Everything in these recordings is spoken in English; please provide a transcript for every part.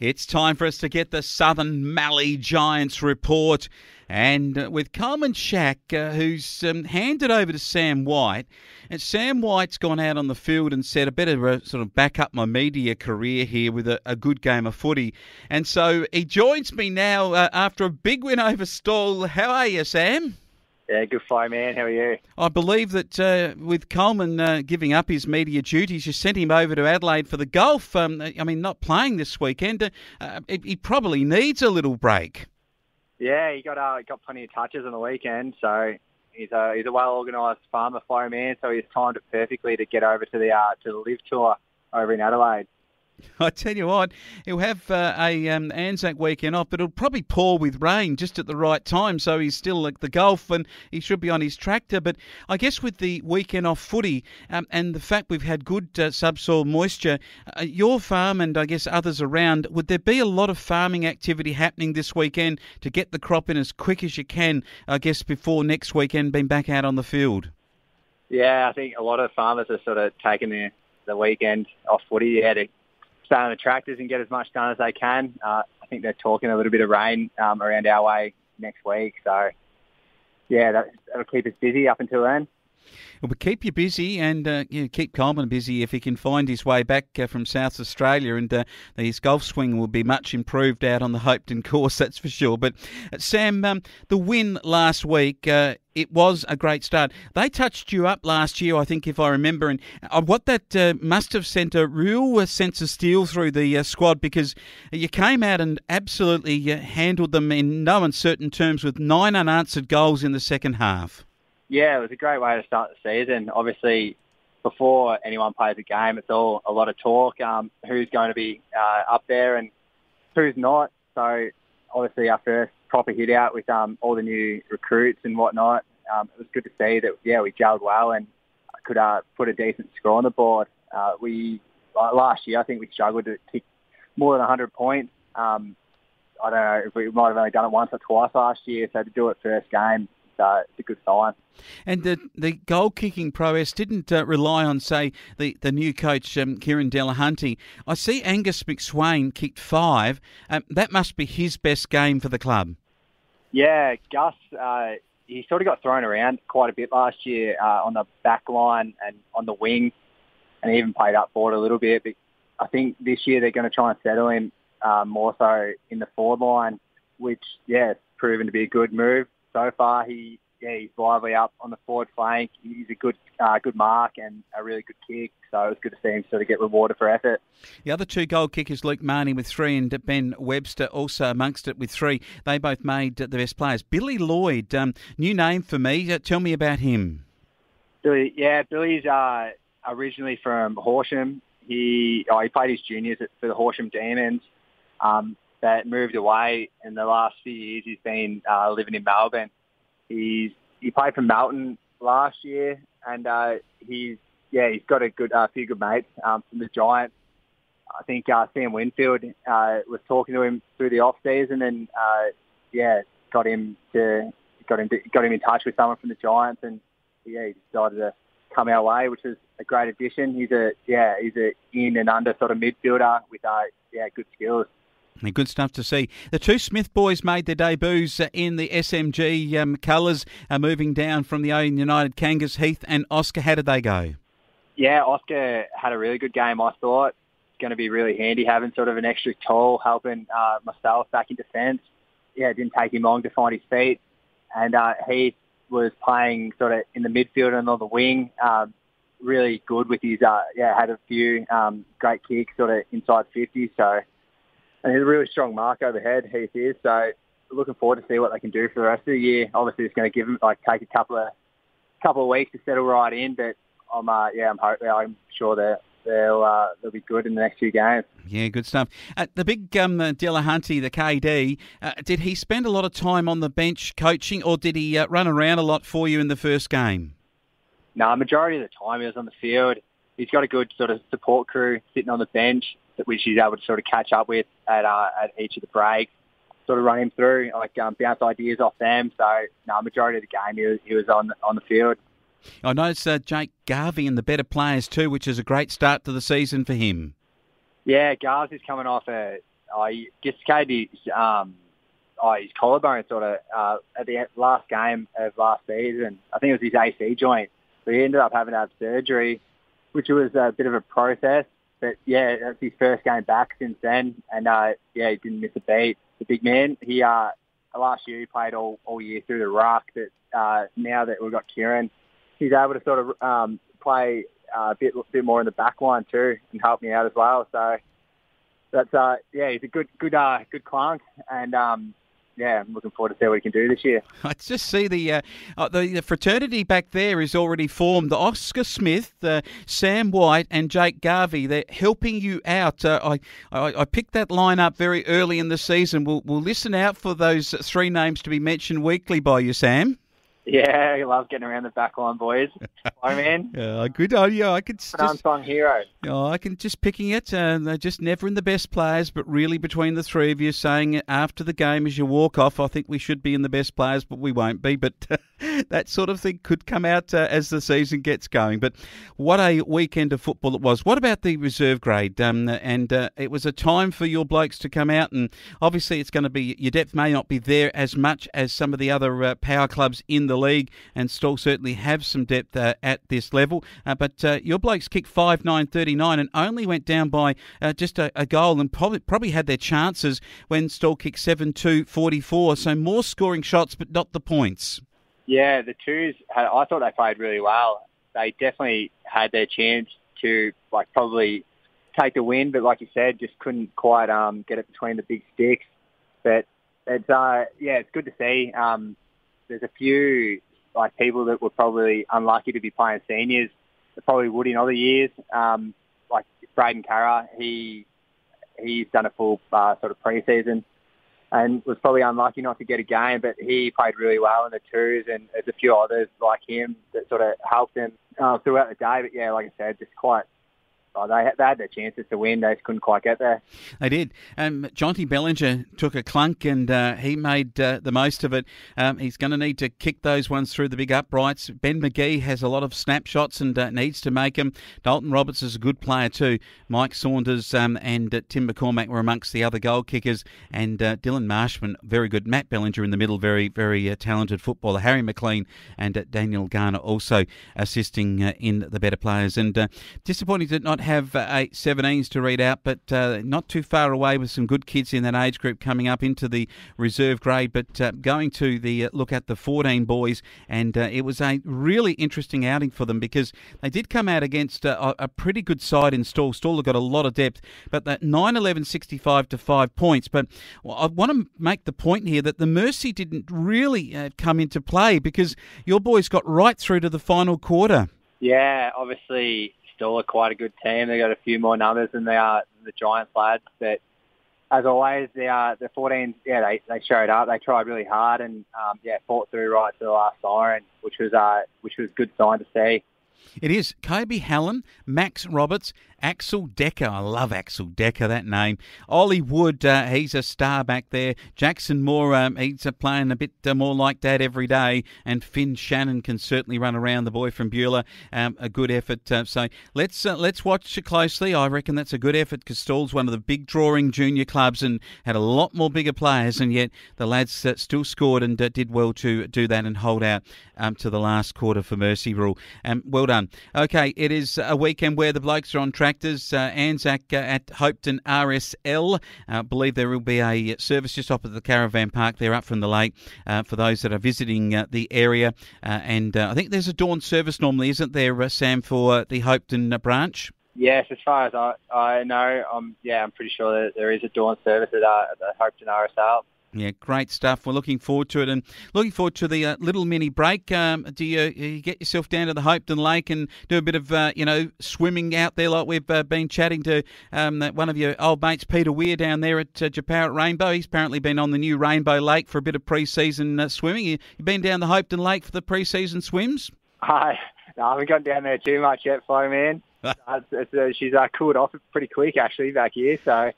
It's time for us to get the Southern Mallee Giants report. And with Coleman Shack, who's handed over to Sam White. And Sam White's gone out on the field and said, I better sort of back up my media career here with a good game of footy. And so he joins me now after a big win over Stawell. How are you, Sam? Yeah, good fly, man. How are you? I believe that with Coleman giving up his media duties, you sent him over to Adelaide for the golf. Not playing this weekend. He probably needs a little break. Yeah, he got plenty of touches on the weekend, so he's a well-organised farmer fly man, so he's timed it perfectly to get over to the Live Tour over in Adelaide. I tell you what, he'll have Anzac weekend off, but it'll probably pour with rain just at the right time, so he's still at the golf and he should be on his tractor. But I guess with the weekend off footy and the fact we've had good subsoil moisture, your farm and I guess others around, would there be a lot of farming activity happening this weekend to get the crop in as quick as you can, I guess, before next weekend being back out on the field? Yeah, I think a lot of farmers are sort of taking the weekend off footy to stay on the tractors and get as much done as they can. I think they're talking a little bit of rain around our way next week. So, yeah, that'll keep us busy up until then. Well, but keep you busy and keep Coleman busy if he can find his way back from South Australia, and his golf swing will be much improved out on the Hopetoun course, that's for sure. But Sam, the win last week, it was a great start. They touched you up last year, I think, if I remember, and what that must have sent a real sense of steel through the squad, because you came out and absolutely handled them in no uncertain terms with 9 unanswered goals in the second half. Yeah, it was a great way to start the season. Obviously, before anyone plays a game, it's all a lot of talk, who's going to be up there and who's not. So, obviously, our first proper hit out with all the new recruits and whatnot, it was good to see that, we gelled well and could put a decent score on the board. Last year, I think we struggled to kick more than 100 points. I don't know if we might have only done it once or twice last year, so to do it first game, it's a good sign. And the goal-kicking prowess didn't rely on, say, the new coach, Kieran Delahunty. I see Angus McSwain kicked 5. That must be his best game for the club. Yeah, Gus, he sort of got thrown around quite a bit last year on the back line and on the wing, and he even played up forward a little bit. But I think this year they're going to try and settle him more so in the forward line, which, it's proven to be a good move. So far, he's lively up on the forward flank. He's a good mark and a really good kick. So it was good to see him sort of get rewarded for effort. The other 2 goal kickers, Luke Marnie with 3 and Ben Webster also amongst it with 3. They both made the best players. Billy Lloyd, new name for me. Tell me about him. Billy's originally from Horsham. He played his juniors for the Horsham Demons. That moved away in the last few years. He's been living in Melbourne. He played for Melton last year, and he's got a few good mates from the Giants. I think Sam Winfield was talking to him through the off season, and got him in touch with someone from the Giants, and he decided to come our way, which is a great addition. He's a in and under sort of midfielder with good skills. Good stuff to see. The 2 Smith boys made their debuts in the SMG colours, moving down from the Owen United Kangas. Heath and Oscar, how did they go? Yeah, Oscar had a really good game, I thought. It's going to be really handy having sort of an extra tool helping myself back in defence. Yeah, it didn't take him long to find his feet. And Heath was playing sort of in the midfield and on the wing, really good with his, had a few great kicks sort of inside 50, so... And he's a really strong mark overhead, Heath is. So looking forward to see what they can do for the rest of the year. Obviously, it's going to give them take a couple of weeks to settle right in. But I'm sure they'll be good in the next few games. Yeah, good stuff. The big Delahunty, the KD, did he spend a lot of time on the bench coaching, or did he run around a lot for you in the first game? No, majority of the time he was on the field. He's got a good sort of support crew sitting on the bench, which he's able to sort of catch up with at each of the breaks, sort of run him through, bounce ideas off them. So, majority of the game he was on the field. I noticed Jake Garvey and the better players too, which is a great start to the season for him. Yeah, Garvey's coming off a he dislocated his collarbone sort of at the last game of last season. I think it was his AC joint. So he ended up having to have surgery, which was a bit of a process. But yeah, that's his first game back since then. And he didn't miss a beat. The big man, he last year he played all year through the ruck. But now that we've got Kieran, he's able to sort of play a bit more in the back line too and help me out as well. So that's he's a good clunk, and I'm looking forward to see what he can do this year. I just see the fraternity back there is already formed. Oscar Smith, Sam White, and Jake Garvey. They're helping you out. I picked that line up very early in the season. We'll listen out for those three names to be mentioned weekly by you, Sam. Yeah, I love getting around the back line, boys. Oh, man. Good on you. I could just unsung hero. I can just picking it. They're just never in the best players, but really between the three of you saying it after the game as you walk off, I think we should be in the best players, but we won't be. But that sort of thing could come out as the season gets going. But what a weekend of football it was. What about the reserve grade? It was a time for your blokes to come out, and obviously it's going to be, your depth may not be there as much as some of the other power clubs in the league, and Stawell certainly have some depth at this level. But your blokes kicked 5-9-39 and only went down by just a goal, and probably had their chances when Stawell kicked 7-2-44. So more scoring shots, but not the points. Yeah, the twos, I thought they played really well. They definitely had their chance to probably take the win, but like you said, just couldn't quite get it between the big sticks. But it's it's good to see. There's a few people that were probably unlucky to be playing seniors that probably would in other years. Like Braden Carra, he's done a full sort of pre-season and was probably unlucky not to get a game, but he played really well in the twos, and there's a few others like him that sort of helped him throughout the day. But yeah, like I said, just quite. They had their chances to win. They just couldn't quite get there. They did. Jonty Bellinger took a clunk, and he made the most of it. He's going to need to kick those ones through the big uprights. Ben McGee has a lot of snapshots and needs to make them. Dalton Roberts is a good player too. Mike Saunders and Tim McCormack were amongst the other goal kickers, and Dylan Marshman, very good. Matt Bellinger in the middle, very, very talented footballer. Harry McLean and Daniel Garner also assisting in the better players. And disappointing to not have 17s to read out, but not too far away with some good kids in that age group coming up into the reserve grade. But going to the look at the 14 boys, and it was a really interesting outing for them because they did come out against a pretty good side in Stawell. Stawell have got a lot of depth, but that 9-11-65 to 5 points. But I want to make the point here that the mercy didn't really come into play because your boys got right through to the final quarter. Yeah, obviously Stawell are quite a good team. They've got a few more numbers than they are the Giants lads. But as always, the 14s, they showed up. They tried really hard and fought through right to the last siren, which was a good sign to see. It is. Kobe Hallam, Max Roberts, Axel Decker. I love Axel Decker, that name. Ollie Wood, he's a star back there. Jackson Moore, he's playing a bit more like that every day. And Finn Shannon can certainly run around, the boy from Beulah. A good effort. So let's watch it closely. I reckon that's a good effort because Stawell's one of the big drawing junior clubs and had a lot more bigger players, and yet the lads still scored and did well to do that and hold out to the last quarter for Mercy Rule. Well done. Okay, it is a weekend where the blokes are on tractors. Anzac at Hopeton RSL. I believe there will be a service just opposite the caravan park there up from the lake for those that are visiting the area. And I think there's a dawn service normally, isn't there, Sam, for the Hopeton branch? Yes, as far as I know, I'm pretty sure that there is a dawn service at the Hopeton RSL. Yeah, great stuff. We're looking forward to it and looking forward to the little mini break. Do you get yourself down to the Hopeton Lake and do a bit of, swimming out there like we've been chatting to one of your old mates, Peter Weir, down there at Japarra Rainbow. He's apparently been on the new Rainbow Lake for a bit of pre-season swimming. You been down the Hopeton Lake for the pre-season swims? I haven't gone down there too much yet, Flo, man. She's cooled off pretty quick, actually, back here, so...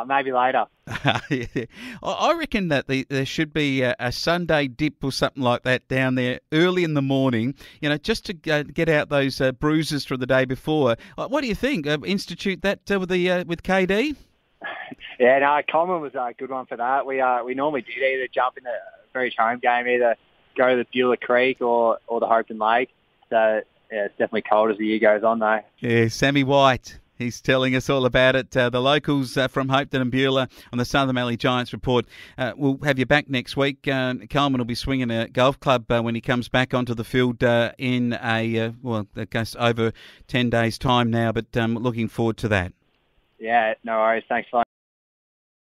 maybe later. I reckon that there should be a Sunday dip or something like that down there early in the morning, just to get out those bruises from the day before. What do you think? Institute that with KD? Yeah, no, Coleman was a good one for that. We normally did either jump in the very home game, either go to the Beulah Creek or the Hopeton Lake. So yeah, it's definitely cold as the year goes on, though. Yeah, Sammy White. He's telling us all about it. The locals from Hopeton and Beulah on the Southern Mallee Giants report. We'll have you back next week. Coleman will be swinging a golf club when he comes back onto the field in I guess over 10 days' time now, but looking forward to that. Yeah, no worries. Thanks,